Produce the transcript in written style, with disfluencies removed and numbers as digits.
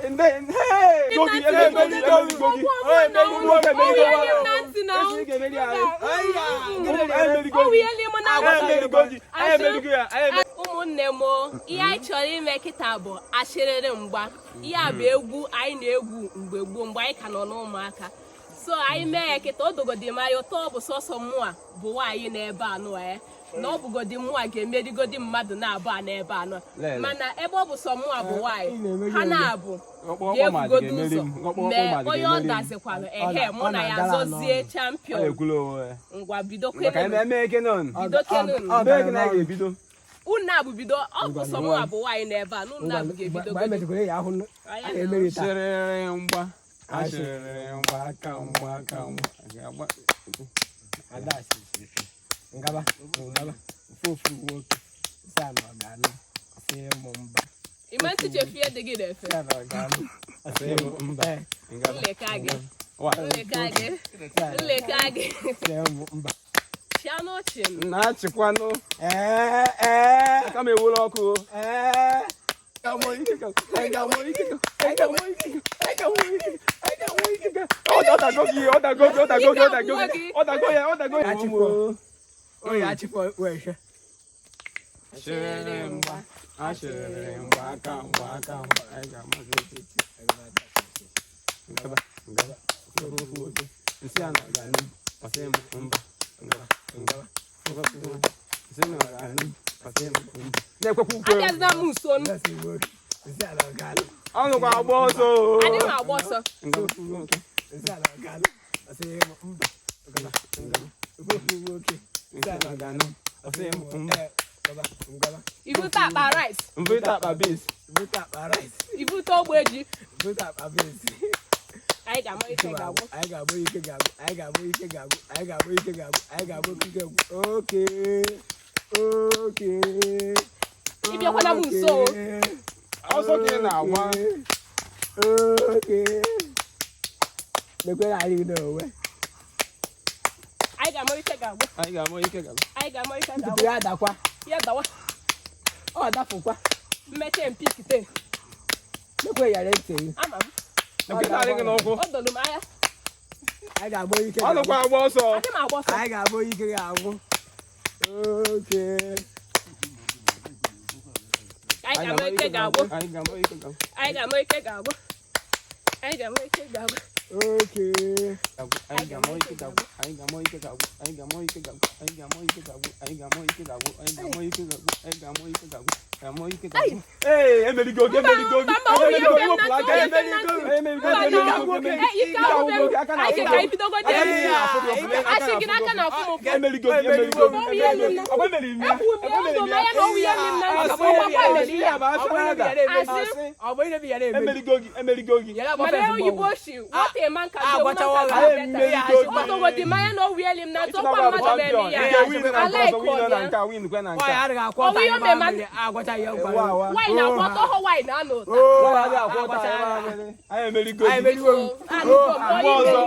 And then, hey, Gogi, ụmụnne m ihe anyị chọrọ ime kịta bụ ashịrịrị mgba ihe a bụ egwu anyị na-egwu mgbe gboo mgbe anyị ka nọ n'ụmụaka so anyị mee ya kịta o dogodi m anya ụtọ ọ bụ sọsọ mụa bụ nwaanyị n'ebe anọ ya na ọ bụgodi mụa ga-emerigodi mmadụ na-abụ a n'ebe anọ mana ebe ọ bụ sọ mụa bụ nwaanyị ha na-abụ ga-ebugodo ụzọ mee onye ọ dazikwara ehe mụ na ya zọzie champion ngwa bido kenon unu abụ bido ọ bụ sọ mụa bụ nwaanyị n'ebe a unu abụ ga-ebido Ngaba fufu woke sana gano asemo mba imanti chefie de gide fe sana gano asemo mba lekage asemo mba chano chin na chikwano kama ewolo oku Ano kwa boso. Adi ma boso. Ibu tapa rice. Ibu tapa beans. Ibu to gbeji. Ibu tapa beans. Anyị ga-amụ ike ga-agwụ. Okay. Ịbịakwana m nso. Also ke na wa. Okay. Lekwe na ali do we. Anyị ga-amụ ike ga-agwụ. Ya dakwa. Ya dawa. Ọ dafukwa. Mmeche mpikite. Lekwe ya rente. Ama m. Nkịta adịghị n'ụkwụ. Ọ dolu m anya. Anyị ga-agbo ike. Ọ nọkwa agba ọsọ. Adị m agba ọsọ. Anyị ga-agbo ike ga-agwụ. Okay. Anyị ga-amụ ike ga-agwụ. Okay. Anyị ga-amụ ike ga-agwụ. Hey, emeligo. What a man can do. What the man no really na to kwa ma be mi ya. I like why na what ho why na no. I emeligo. Mbozo.